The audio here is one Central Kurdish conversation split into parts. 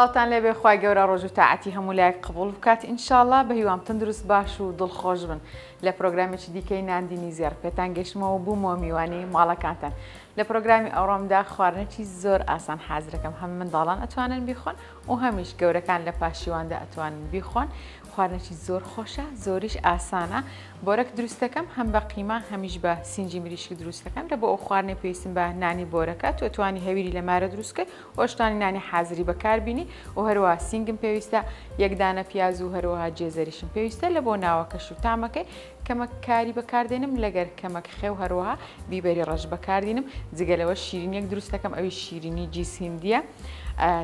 سڵاوتان لێبێ خوای گەورە ڕۆژ و تاعەتی هەموو لایەک قبوڵ بکات ئینشاڵڵا بە هیوام تەندروست باش و دڵخۆش بن لە پرۆگرامێکی دیکەی ناندینی زێر پێتان گەشتمەوە بوومەوە میوانی ماڵەکانتان لە پرۆگرامی ئەوڕۆمدا خواردنێکی زۆر ئاسان حازرەکەم هەم منداڵان ئەتوانن بیخۆن و هەمیش گەورەکان لە پاشیواندا ئەتوانن بیخۆن خواردنێکی زۆر خۆشە زۆریش ئاسانە بۆرەک دروستەکەم هەم بە قیمە هەمیش بە سینجی مریشک دروستەکەم لە بۆ ئەو خواردنێ پێویستم بە نانی بۆرەکە تۆ توانی هەویری لە مارە دروستکە ئۆشتانی نانی حازری بەکاربینی و هەروە سینگم پێویستە یەکدانە پیاز و هەروەها جێزەریشم پێویستە لە بۆ ناوەکەش و تامەکەی کەمەک کاری بەکاردێنم لەگەر کەمەک خێو هەروەها بیبەری ڕەش بەکاردێنم جگەلەوە شیرینیەک دروستەکەم ئەوی شیرینی جیسیندیە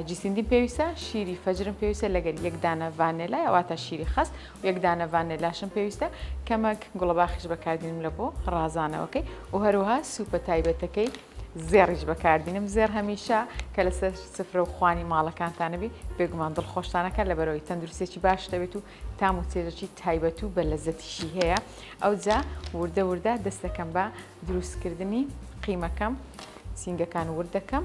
جیسیندی پێویستە شیری فەجرم پێویستە لەگەر یەکدانە ڤانێلا ئەواتە شیری خەست و یەکدانە ڤانێلاشم پێویستە کەمەک گوڵەباخیش بەکاردێنم لە بۆ ڕازانەوەکەی و هەروەها سوپە تایبەتەکەی زێڕیش بەکاردێنم زێر هەمیشە کە لەسەر سفرە و خوانی ماڵەکانتانەبی بێگومان دڵخۆشتانەکە لە بەرەوەی تەندروستێکی باش دەبێت و تام و چێژەکی تایبەت و بە لەزەتیشی هەیە ئەوجا وردە وردە دەستەکەم بە دروستکردنی قیمەکەم سینگەکان وردەکەم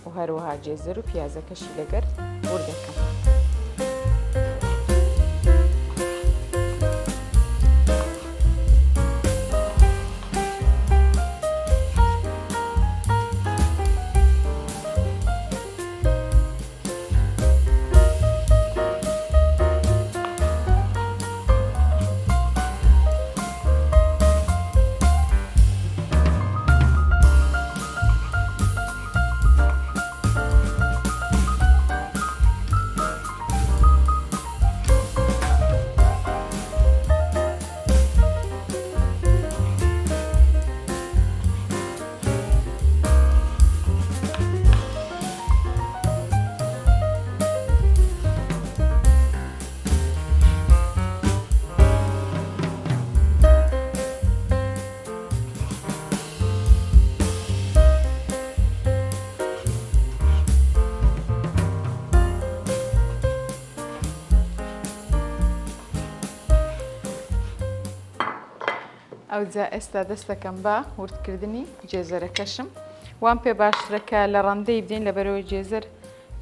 و هەروەها جێزەر و پیازەکەشی لەگەر وردەکەم. ئەوجا ئێستا دەستەکەم بە وردکردنی جێزەرەکەشم وان پێ باشترەکە لە ڕەندەی بدەین لە بەرەوەی جێزەر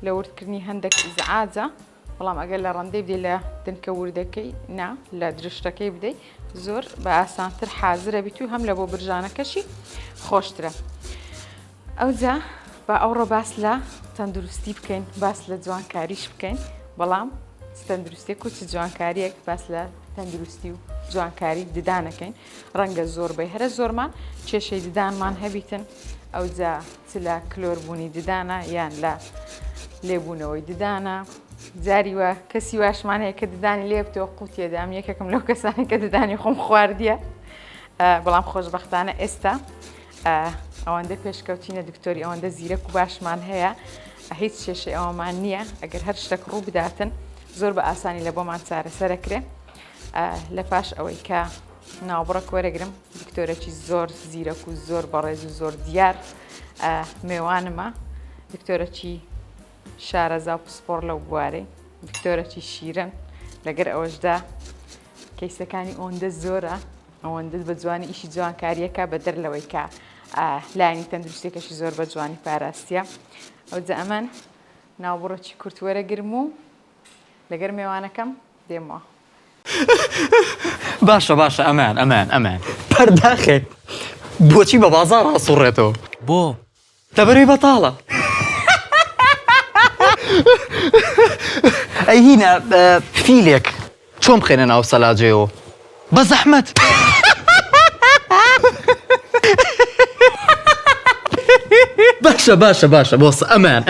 لە وردکردنی هەندێک ئیزعاجە بەڵام ئەگەر لە ڕەندەی بدەی لە دنکە وردەکەی نا لە درشتەکەی بدەی زۆر بە ئاسانتر حازرە بیت و هەم لە بۆ برژانەکەشی خۆشترە. ئەوجا بە ئەوڕۆ باس لە تەندروستی بکەین باس لە جوانکاریش بکەین بەڵام تەندروستێک و چ جوانکاریەک باس لە تەندروستی و جوانکاری ددانەکەین ڕەنگە زۆربەی هەرە زۆرمان کێشەی ددانمان هەبیتن ئەوجا چ لە کلۆربوونی ددانە یان لە لێبوونەوەی ددانە جاری وە کەسی واشمان هەیە کە ددانی لێ بتەوە قوتیەدام یەکێکم لەو کەسانی کە ددانی خۆم خواردیە بەڵام خۆشبەختانە ئێستا ئەوەندە پێشکەوتینە دکتۆری ئەوەندە زیرەک و باشمان هەیە هیچ کێشەی ئەوەمان نییە ئەگەر هەر شتێک ڕوو بداتن زۆر بە ئاسانی لە بۆمان چارەسەرەکرێ لە پاش ئەوەی کە ناوبڕک وەرەگرم دکتۆرەکی زۆر زیرەک و زۆر بەڕێز و زۆر دیار میوانمە دکتۆرەکی شارەزا و پسپۆڕ لەو بوارەی دکتۆرەکی شیرن لەگەر ئەوەشدا کەیسەکانی ئەوەندە زۆرە ئەوەندە بە جوانی ئیشی جوانکاریەکە بە دەرلەوەی کە لایانی تەندروستێکەشی زۆر بە جوانی پاراستیە ئەوجا ئەمەن ناوبڕێکی کورت وەرەگرم و لەگەر میوانەکەم دێمەوە. باشە باشە ئەمان پەرداخێ بۆچی بە بازار ڕاسوڕێتەوە بۆ دەبەروی بەتاڵە ئەی هینە فیلێک چۆن بخێنە ناو سەلاجێەوە بە زەحمەت باشە بۆسە ئەمان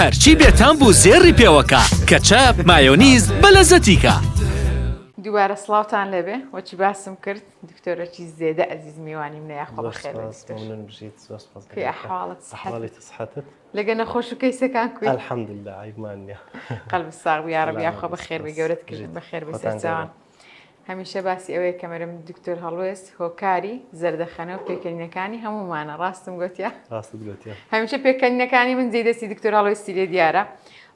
هەرچی بێتان بوو زێڕی پێوەکە کەچەپ مایۆنیز بە لەزەتیکە دووبارە سڵاوتان لەبێ وەچی باسم کرد دکتۆرەکی زێدە ئەزیز میوانی منە یاخۆ بەخێر حواڵت صحتت لەگە نەخۆش و کەیسەکان کوێ الحەمدلله عیبمان نییە قەلب ساغ و یارەبی یاخۆ بەخێر بێ گەورەت کردن بەخێر بێ سەرچاوان هەمیشە باسی ئەوەیە کەمەرم دکتۆر هەڵوێست هۆکاری زەردەخەنە و پێکەنینەکانی هەمومانە ڕاستم گوتیا ڕاستت گوتیا هەمیشە پێکەنینەکانی من جێدەستی دکتۆر هەڵوێستی لێ دیارە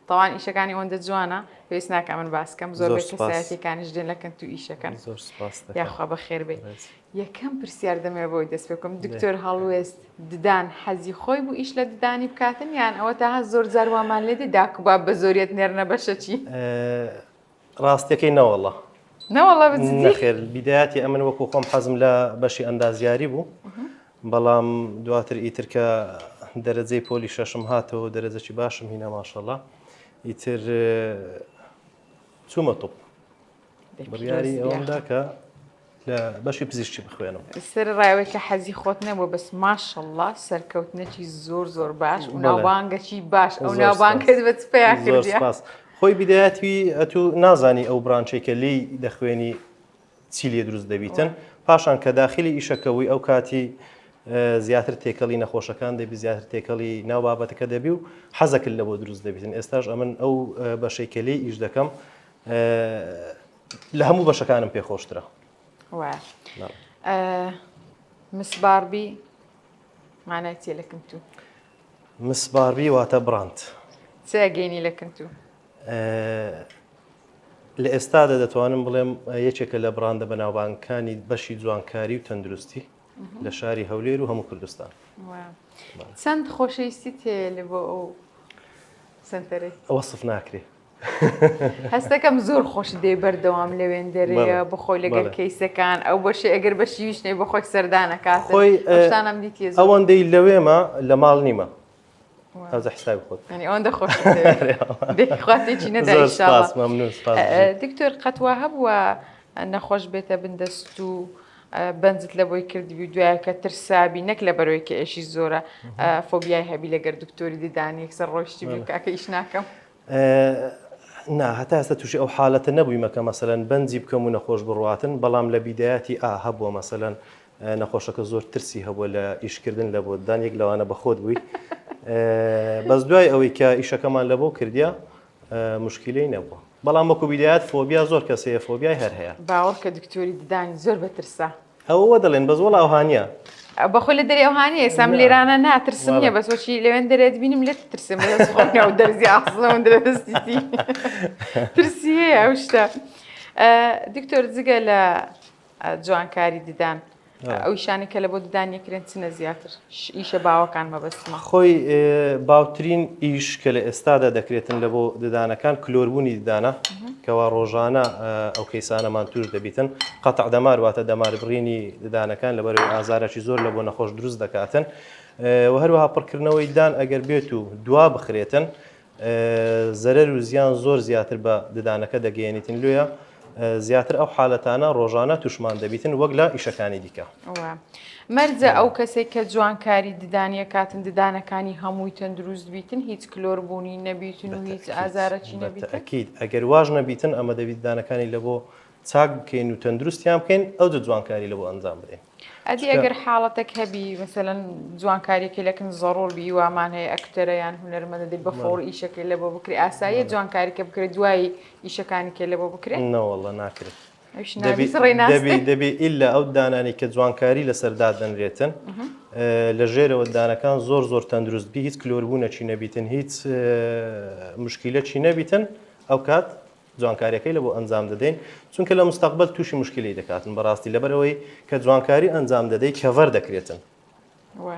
طبعا ئیشەکانی ئەوەندە جوانە پێویست ناکە من باسکەم زۆر زۆر بێت سپاس. کەسایەتیەکانیش دێن لەکەن تو ئیشەکەن زۆر سپاس دەکەم. یاخوا بەخێر بێت ڕێز. یەکەم پرسیار دەمێ بۆی دەست پێ بکەم دکتۆر هەڵوێست ددان حەزی خۆی بوو ئیش لە ددانی بکاتن یان ئەوە تا زۆر جار وامان لێ داکوبا بە زۆریەت نێرنە بەشەچی ڕاستیەکەی نەوەڵە نەوەڵا بجددی نەخێر بیدایەتی ئەمن وەکو خۆم حەزم لە بەشی ئەندازیاری بوو بەڵام دواتر ئیتر کە دەرەجەی پۆلی شەشم هاتەوە دەرەجەی باشم هینە ماشەڵڵا ئیتر چوومە توپ بڕیاری ئەوەمدا کە لە بەشی پزیشکی بخوێنم سەر ڕایەوەی کە حەزی خۆت نەبووە بەس ماشەڵڵا سەرکەوتنەکی زۆر باش و ناوبانگەکی باش ئەو زۆر ناوبانگت بە چپەیە زۆر کردیە سپاس خۆی بیدایەتی ئەتو نازانی ئەو برانچێکە لی دەخوێنی چی لێ دروست دەبیتن پاشان کە داخلی ئیشەکەوی ئەو کاتی زیاتر تێکەڵی نەخۆشەکان دەبی زیاتر تێکەڵی ناو بابەتەکە دەبی و حەزەکرد لە بۆ دروست دەبیتن ئێستاش ئەمن ئەو بەشێکە لێ ئیش دەکەم لە هەموو بەشەکانم پێخۆشترە مسباربی مانای چێ لەکەم تو مسباربی واتە براند چێگەینی لەکەم تو لە ئێستادا دەتوانم بڵێم یەکێکە لە براندە بەناوبانگەکانی بەشی جوانکاری و تەندروستی لە شاری هەولێر و هەموو کوردستان چەند خۆشەویستی تێ لە بۆ ئەو سنتەرەی وەصف ناکرێ هەستەکەم زۆر خۆش دێ بەردەوام لەوێن دەرەیە بخۆی لەگەر کەیسەکان ئەو بەشی ئەگەر بەشی ویشنەی بەخۆی سەردانەکات خۆیشتانم دیتە ئەوەندەی لەوێمە لە ماڵ نیمە ئەوزە حسابی خۆت ینی ئەوەندە خۆش خواتێکی نەدایشاڵ دکتۆر قەتوا هەبووە نەخۆش بێتە بندەست و بەنجت لە بۆی کردبی و دوایە کە ترسابی نەک لە بەرەوەی کە ئێشی زۆرە فۆبیای هەبی لەگەر دکتۆری ددانی یەکسەر ڕۆشتی بکە ئیش ناکەم نا هەتا ئێستا تووشی ئەو حالەتە نەبوویمەکە مەسەلەن بەنجی بکەم و نەخۆش بڕواتن بەڵام لە بیدایەتی هەبووە مەسەلەن نەخۆشەکە زۆر ترسی هەبووە لە ئیشکردن لە بۆ دان یەک لەوانە بەخۆت بووی بەس دوای ئەوەی کە ئیشەکەمان لە بۆ کردیا مشکلەی نەبووە بەڵام وەکو بیدایەت فۆبیا زۆر کەسەیە فۆبیای هەر هەیە باوەڕ کە دکتۆری ددانی زۆر بەترسا ئەوە دەڵێن بەس وەڵا ئەوهانیە بەخۆی لە دەری ئەوهانیە ئێسام لێرانە ناترسم نییە بەس وەچی لەوێن دەرێت بینیم لێت ترسم بەخۆنەوە و دەرزی ئاسڵەوە دەستی ترسی هەیە ئەو شتە دکتۆر جگە لە جوانکاری ددان ئەو شانی کە لە بۆ ددان یەکرێن چنە زیاتر ئیشە باوەکان مەبەستمە خۆی باوترین ئیش کە لە ئێستادا دەکرێتن لە بۆ ددانەکان کلۆربوونی ددانە کەوا ڕۆژانە ئەو کەیسانەمان توش دەبیتن قەتع دەمار واتە دەمار بڕینی ددانەکان لە بەرەوەی ئازارێکی زۆر لە بۆ نەخۆش دروست دەکاتن و هەروەها پڕکردنەوەی ددان ئەگەر بێت و دوا بخرێتن زەرەر و زیان زۆر زیاتر بە ددانەکە دەگەیەنیتن لێە زیاتر ئەو حالەتانە ڕۆژانە توشمان دەبیتن وەک لە ئیشەکانی دیکە مەرجە ئەو کەسێک کە جوانکاری ددانیە کاتن ددانەکانی هەمووی تەندروست بیتن هیچ کلۆربوونی نەبیتن و هیچ ئازارەکی نەبیتن ئەکید ئەگەر واژ نەبیتن ئەمە دەبیت ددانەکانی لە بۆ چاک بکەین و تەندروستیان بکەین ئەو جوانکاری لە بۆ ئەنجام بدەین ئەدی ئەگەر حاڵەتێک هەبی مثلەن جوانکاریەکە لەکن زەڕۆڵ بی وامان هەیە ئەکتەرەیان هونەرمەندە دەی بە فۆڕ ئیشەکەی لە بۆ بکری ئاساییە جوانکاریکە بکرێت دوایی ئیشەکانی کە لە بۆ بکرێت نەوەڵە ناکرێت دەبی ئللا ئەو دانانی کە جوانکاری لەسەردا دەنرێتن لە ژێرەوە دانەکان زۆر تەندروست بی هیچ کلۆربوونەچی نەبیتن هیچ مشکلەکی نەبیتن ئەو کات جوانکاریەکەی لە بۆ ئەنجام دەدەین چونکە لە مستەقبل تووشی مشکلی دەکاتن بەڕاستی لەبەرەوەی کە جوانکاری ئەنجام دەدەی کەڤەر دەکرێتن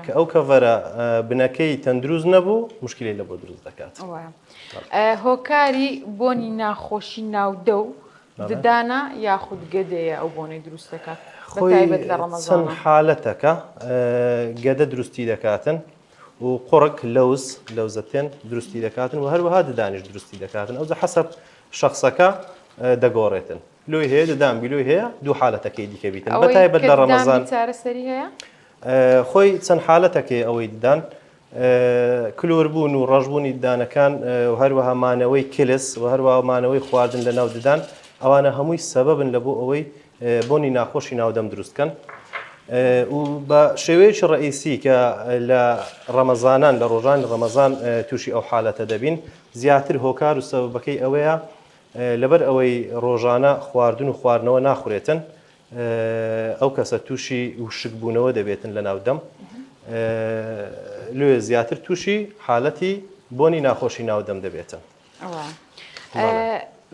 کە ئەو کەڤەرە بنەکەی تەندروست نەبوو مشکلی لە بۆ دروست دەکات هۆکاری بۆنی ناخۆشی ناودە و ددانە یاخود گەدەیە ئەو بۆنەی دروست دەکات بەتایبەت لە ڕەمەزان چەند حالەتەکە گەدە دروستی دەکاتن و قوڕک لەوزەتێن دروستی دەکاتن و هەروەها ددانیش دروستی دەکاتن ئەوجە حەسەب شخصەکە دەگۆڕێتن لۆی هەیە ددانبی لۆی هەیە دوو حالەتەکەی دیکە بیتن بەتایبەت لە ڕەمەزان چارەسەری هەیە خۆی چەند حالەتەکەی ئەوەی ددان کلۆربوون و ڕەشبوونی ددانەکان و هەروەها مانەوەی کلس و هەروەها مانەوەی خواردن لە ناو ددان ئەوانە هەمووی سەبەبن لە بۆ ئەوەی بۆنی ناخۆشی ناودەم دروستکەن و بە شێوەیەکی ڕئیسی کە لە ڕەمەزانان لە ڕۆژانی ڕەمەزان تووشی ئەو حالەتە دەبین زیاتر هۆکار و سەبەبەکەی ئەوەیە لەبەر ئەوەی ڕۆژانە خواردن و خواردنەوە ناخورێتن ئەو کەسە تووشی وشک بوونەوە دەبێتن لە ناودەم لێ زیاتر تووشی حالەتی بۆنی ناخۆشی ناودەم دەبێتن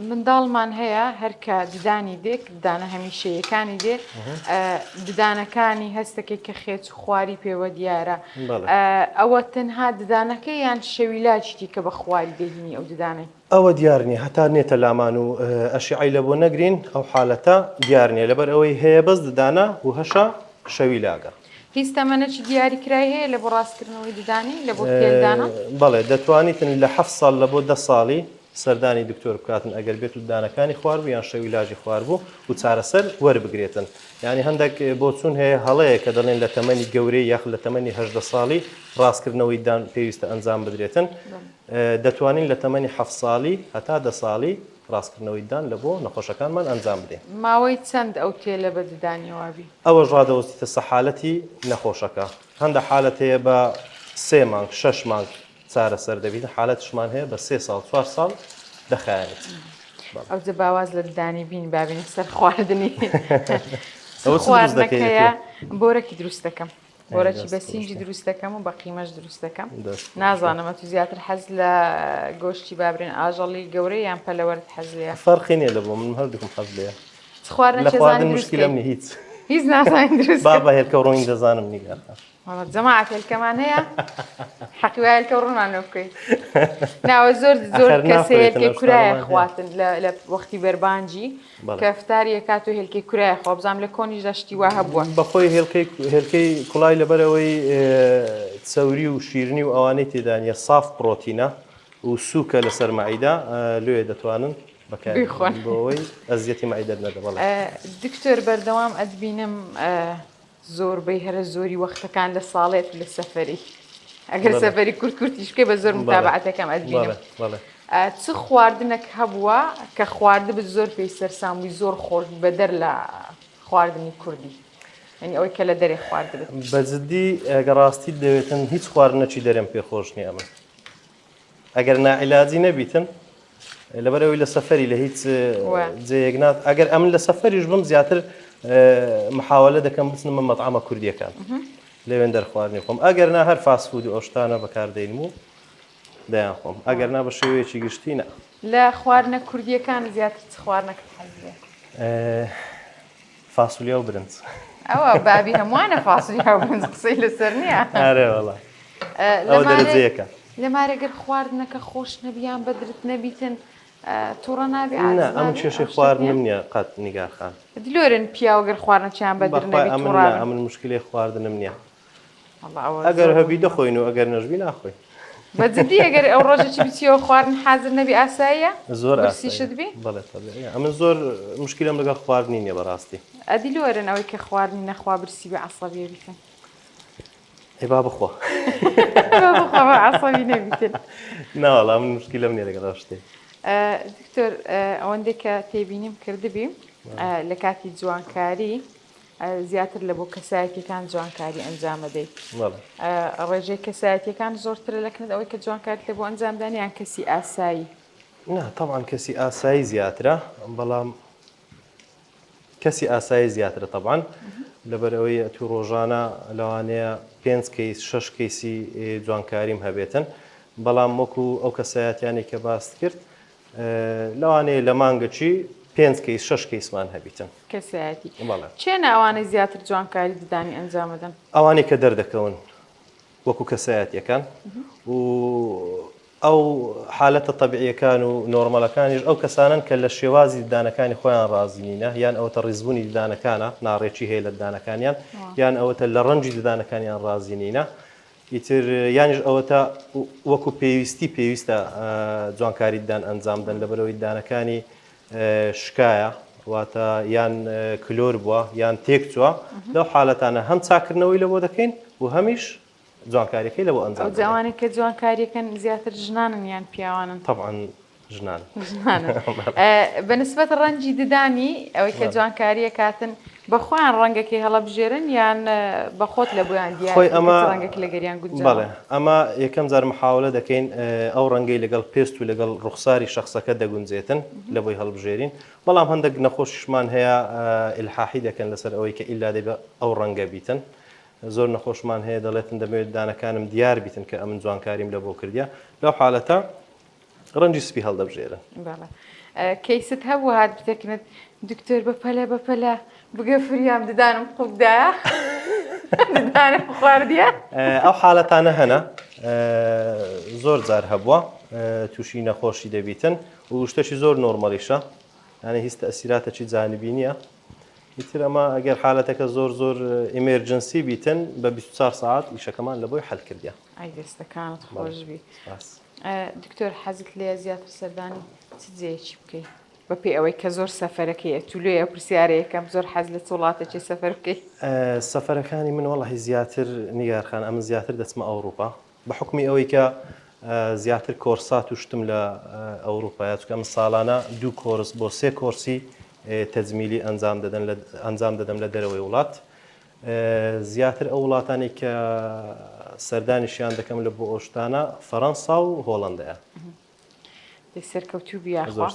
منداڵمان هەیە هەرکە ددانی دێک ددانە هەمیشەیەکانی دێ ددانەکانی هەستەکەی کە خێت و خواری پێوە دیارە ئەوە تەنها ددانەکەی یان شەویلاجیتی کە بە خواری دەهینی ئەو ددانەی ئەوە دیارنی هەتا نێتە لامان و ئەشیعی لە بۆ نەگرین ئەو حالەتە دیارنیە لەبەر ئەوەی هەیە بەس ددانە و هەشە شەویلاگە هیچ تەمەنەی دیاریکرای هەیە لە بۆ ڕاستکردنەوەی ددانی لە بۆ تێدانە بەڵێ دەتوانیتن لە 7 ساڵ لە بۆ 10 ساڵی سەردانی دکتۆر بکاتن ئەگەر بێت و دانەکانی خوارد بوو یان شەویلاژی خوارد بوو و چارەسەر وەربگرێتن یعنی هەندێک بۆچوون هەیە هەڵەیە کە دەڵێن لە تەمەنی گەورەی یاخ لە تەمەنی 18 ساڵی ڕاستکردنەوەی دان پێویستە ئەنجام بدرێتن دەتوانین لە تەمەنی 7 ساڵی هەتا 10 ساڵی ڕاستکردنەوەی دان لە بۆ نەخۆشەکانمان ئەنجام بدەین ماوەی چەند ئەو تێلە بە ددانیوابی ئەوە ڕادەوەستیتە سەحالەتی نەخۆشەکە هەندە حالەت هەیە بە 3 مانگ 6 مانگ چارەسەر دەبیت حالەتشمان هەیە بە 3 ساڵ 4 ساڵ دەخایێت ئەو جە باواز لە ددانی بین بابینە سەر خواردنی خواردنەکەیە بۆرەکی دروست دەکەم بۆرەکی بە سینجی دروست دەکەم و بە قیمەش دروست دەکەم نازانمە تو زیاتر حەز لە گۆشتی بابرێن ئاژەڵی گەورەی یان پەلەوەرت حەز لێە فەرقی نییە لە بۆ من هەردووکم حەز لێە خواردن مشکلم نیە هیچ نازانین دروست بابا هێرکە ڕۆین دەزانم نیگەر جەماعەت هێلکەمان هەیە حەقی وایە هێلکە ڕوونمان لێ بکەیت ناوە زۆر کەسێ هێلکەی کورایە خواتن لە وەختی بەربانجی کە ئەفتاریە کات و هێلکەی کورایە خۆ بزانام لە کۆنیش دەشتی وا هەبووە بەخۆی هێلکەی کوڵای لەبەرەوەی چەوری و شیرنی و ئەوانەی تێدانە ساف پرۆتینە و سووکە لەسەر مەعیدا لێ دەتوانن بەکاربیخۆن بۆەوەی ئەزیەتی مەعیدە نەدە بەڵێ دکتۆر بەردەوام ئەدبینم زۆربەی هەرە زۆری وەختەکان لە ساڵێت لە سەفەری ئەگەر سەفەری کورتکورتیشکێ بە زۆر متابعەتەکەم ئەدبینم چ خواردنێک هەبووە کە خواردن بە زۆر پێی سەرسامی زۆر خۆش بەدەر لە خواردنی کوردی یعنی ئەوەی کە لە دەرێ خوارد بێت بەجددی ئەگەر ڕاستی دەوێتن هیچ خواردنەکی دەرێم پێخۆش نیە ئەمە ئەگەر نائیلاجی نەبیتن لەبەرەوەی لە سەفەری لە هیچ جێیەکنات ئەگەر ئەمن لە سەفەریش بم زیاتر محاولە دەکەم بچنمە مەطعەمە کوردیەکان لەوێن دەرخواردنی خۆم ئەگەر نا هەر فاسفود و ئەو شتانە بەکاردێنم و دەیان خۆم ئەگەر نا بە شێوەیەکی گشتی نە لە خواردنە کوردیەکان زیاتر خواردنەکە حەزێ فاسولیا و برنج ئەوە بابی هەمووانە فاسولیا و برنج قسەی لەسەر نییە ئارێ وەڵا ئەوە دەرەجەیەکە لەمارەگەر خواردنەکە خۆش نەبیان بەدرت نەبیتن تووڕە نابێ ئەم کێشەی خواردنم نییە قەت نیگارخان دلۆرن پیاوەگەر خواردنەکەیان بەدر نەبی ئەمن مشکلی خواردنم نییە ئەگەر هەبی دەخۆین و ئەگەر نەژبی ناخۆین بەجددی ئەگەر ئەو ڕۆژێکی بچیەوە خواردن حازر نەبی ئاساییە زۆر ئاسیشت بی بەڵێ ئەمن زۆر مشکلم لەگەڵ خواردنی نییە بەڕاستی ئەدیلۆرن ئەوەی کە خواردنی نەخوا برسی بە عەسەبیە بیتن با بخۆ عەسەبی نەبیتن ناوەڵا من مشکلم نییە لەگەڵ شتێ دکتۆر ئەوەندێک کە تێبینیم کردبی لە کاتی جوانکاری زیاتر لە بۆ کەسایەتیەکان جوانکاری ئەنجام دەیت ڕێژەی کەسایەتیەکان زۆرترە لەکنێت ئەوەی کە جوانکاری لە بۆ ئەنجامدانی یان کەسی ئاسایی نه طبعا کەسی ئاسایی زیاترە بەڵام کەسی ئاسایی زیاترە طبعا لەبەرەوەی تو ڕۆژانە لەوانەیە 5 کەیس 6 کەیسی جوانکاریم هەبێتن بەڵام وەکو ئەو کەسایەتیانی کە باست کرد لەوانەیە لە مانگەچی 5 کەیس 6 کەیسمان هەبیتن کەسایەتی چێنە ئەوانەی زیاتر جوانکاری ددانی ئەنجامەدەن ئەوانەی کە دەردەکەون وەکو کەسایەتیەکان و ئەو حالەتە تەبیعیەکان و نۆرمەلەکانیش ئەو کەسانن کە لە شێوازی ددانەکانی خۆیان ڕازی نینە یان ئەوەتە ڕیزبوونی ددانەکانە ناڕێکی هەیە لە ددانەکانیان یان ئەوەتە لە ڕەنجی ددانەکانیان ڕازی نینە ئیتر یانیش ئەوەتە وەکو پێویستە جوانکاری ددان ئەنجامدەن لەبەرەوەی ددانەکانی شکایە واتە یان کلۆر بووە یان تێک چووە لەو حالەتانە هەم چاکردنەوەی لە بۆ دەکەین و هەمیش جوانکاریەکەی لە بۆ ئەنجام جوانێک کە جوانکاریەکەن زیاتر ژنانن یان پیاوانن طبعا ژنان بەنسبەت ڕەنجی ددانی ئەوەی کە جوانکاریە کاتن بەخۆیان ڕەنگەکەی هەڵە بژێرن یان بەخۆت لە بۆیان دیاری ڕەنگەک لە گەریان گوت بەڵێ ئەمە یەکەم جار محاولە دەکەین ئەو ڕەنگەی لەگەڵ پێست و لەگەڵ ڕوخساری شخصەکە دەگونجێتن لە بۆی هەڵبژێرین بەڵام هەندێک نەخۆشیشمان هەیە ئیلحاحی دەکەن لەسەر ئەوەی کە ئیلا دەبێ ئەو ڕەنگە بیتن زۆر نەخۆشمان هەیە دەڵێتن دەمەوێت دانەکانم دیار بیتن کە ئەمن جوانکاریم لە بۆ کردیا لەو حالەتە ڕەنجی سپی هەڵدەبژێرن. بەڵێ کەیست هەبوو هات بتێکنێت دکتۆر بەپەلە بگە فریام ددانم قوبدایە ددانم خواردیە ئەو حاڵەتانە هەنا زۆر جار هەبووە تووشی نەخۆشی دەبیتن و شتێکی زۆر نۆرمەلیشە یعنی هیچ تەسیراتێکی جانبی نییە. ئیتر ئەمە ئەگەر حالەتەکە زۆر ئیمێرجنسی بیتن بە 24 ساعت ئیشەکەمان لە بۆی حەل کردیا. ئەی دەستەکانت خۆشبی. دکتۆر حەزت لێ زیاتر سەردانی چ جێیەکی بکەیت بەپێی ئەوەی کە زۆر سەفەرەکەی ئەتولێ پرسیارەیەکەم زۆر حەز لە وڵاتێکی سەفەر بکەیت؟ سەفەرەکانی من وەڵی زیاتر نیگارخان ئەمە زیاتر دەچمە ئەوروپا بە حکمی ئەوەی کە زیاتر کۆرسات توشتم لە ئەوروپا چکە ئەم ساڵانە 2 کۆرس بۆ 3 کۆرسی تەجمیلی ئەنجام دەدەم لە دەرەوەی وڵات. زیاتر ئەو وڵاتانی کە سەردانیشیان دەکەم لە بۆ ئۆشتانە فەڕەنسا و هۆڵەندەیە. سەرکەوتوو بیاخوا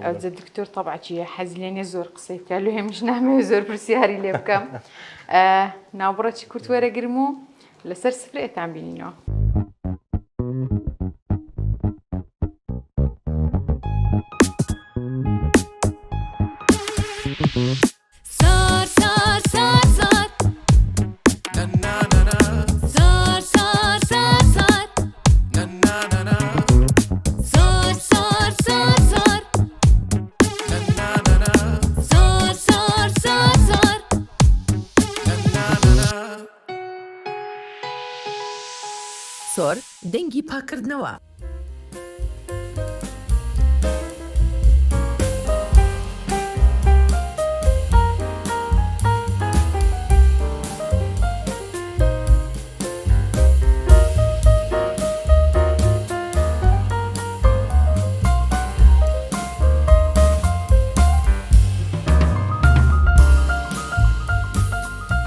ئەوجە دکتۆر تەبعچیە حەزلێنێ زۆر قسەی بکە لە هێمش نامەوێت زۆر پرسیاری لێ بکەم. ناوبڕەتی کورت وەرەگرم و لەسەر سفرێتان بینینەوە. سۆر دەنگی پاکردنەوە.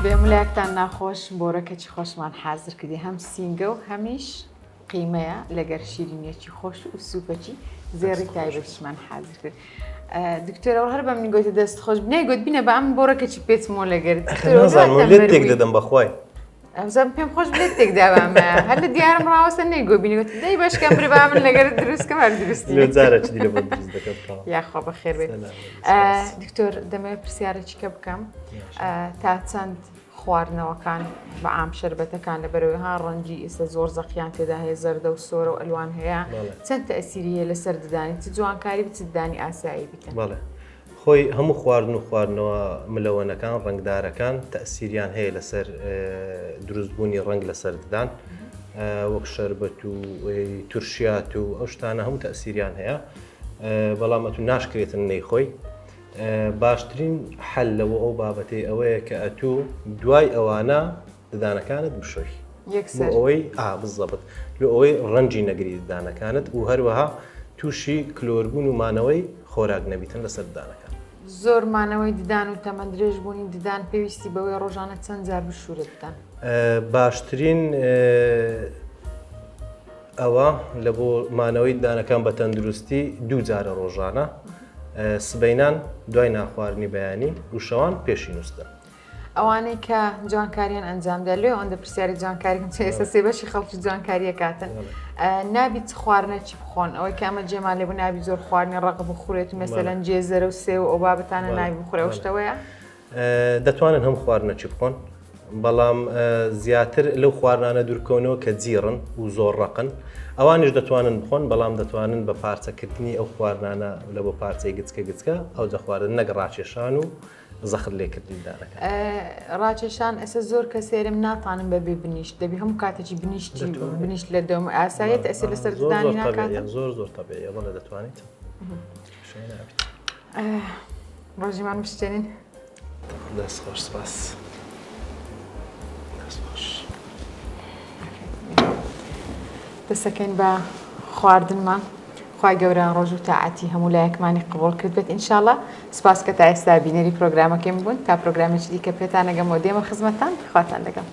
بێمولایەکتان ناخۆش بۆرەکەی خۆشمان حازر کردی هەم سینگە و هەمیش قیمەیە لەگەر شیرینیەکی خۆش و سوپەکی زێڕی تایبەتیشمان حازر کرد. دکتۆرەوە هەر بەم نیگوتە دەست خۆش بنێگوت بینە بە ئەم بۆرەکەی پێچمەوە لەگەر لێت تێک دەدەم بەخوای ئەمزان پێم خۆش بێت تێکداوامە هەر لە دیارم ڕاوەستە نەیگۆ بینیگوت دەی باشکەم برێ بە من لەگەر دروستکەم هەر درستی یاخوا بەخێر بێت. دکتۆر دەمەوێت پرسیارێکیکە بکەم تا چەند خواردنەوەکان بە عام شەربەتەکان لەبەرەوەی ها ڕەنگی ئێستا زۆر زەقیان تێدا هەیە زەردە و سۆرە و ئەلوان هەیە چەند تەئسیریە لەسەر ددانی چ جوانکاری بچ ددانی ئاسایی بکەن؟ بەڵێ خۆی هەموو خواردنەوە ملەوەنەکان ڕنگدارەکان تەئسیریان هەیە لەسەر دروستبوونی ڕنگ لەسەر ددان وەک شەربەت و تورشیات و ئەو شتانە هەموو تەئسیریان هەیە بەڵام ئەتو ناشکرێتن نەیخۆی. باشترین حل لەوە ئەو بابەتەی ئەوەیە کە ئەتوو دوای ئەوانە ددانەکانت بشۆی ئەوەی بزەبت لە ئەوەی ڕەنجی نەگری ددانەکانت و هەروەها تووشی کلۆربوون و مانەوەی خۆراک نەبیتن لەسەر ددانەکان. زۆر مانەوەی ددان و تەمەند درێژ بوونی ددان پێویستی بەوەی ڕۆژانە چەند جار بشوورە ددان؟ باشترین ئەوە لە بۆ مانەوەی ددانەکان بە تەندروستی 2 جارە ڕۆژانە سبەینان دوای ناخواردنی بەیانی و شەوان پێشی نووسدن. ئەوانەی کە جوانکاریان ئەنجامدا لێ ئەوەندە پرسیاری جوانکاریکم ئێستا سێبەشی خەڵکی جوانکاریە کاتن نابی چ خواردنە چی بخۆن ئەوەی کە ئەمە جێمان لێ بوو نابی زۆر خواردنی ڕق بخورێت و مەسەلەن جێزەرە و سێ و ئەو بابەتانە نابی بخورێ ئەو شتەوەیە دەتوانن هەم خواردنە چی بخۆن بەڵام زیاتر لەو خواردانە دوورکەونەوە کە جیڕن و زۆر ڕقن ئەوانش دەتوانن بخۆن بەڵام دەتوانن بە پارچەکردنی ئەو خواردانە لە بۆ پارچەی گچکە ئەو جەخواردن نەک ڕاکێشان و زەخر لێکردنی دانەکە. ڕاکێشان ئەسە زۆر کەسێرم ناتوانم بەبێ بنیشت دەبی هەموو کاتێکی بنیشت لە دەوم ئاساییت ئەسێ لەسەر ددانی ناکاتن زۆر تەبیعیە بەڵێ دەتوانیت ڕۆژیمان بشتێنین دەست خۆش سپاس. دەسەکەین بە خواردنمان خوای گەورە ڕۆژ و تاعەتی هەموو لایەکمانی قبول کرد بێت ئینشاڵڵا. سپاس کە تا ئێستا بینەری پرۆگرامەکەم بوون تا پرۆگرامێکی دیکە پێتان نەگەمەوە دێمە خزمەتان خواتان لەگەڵ.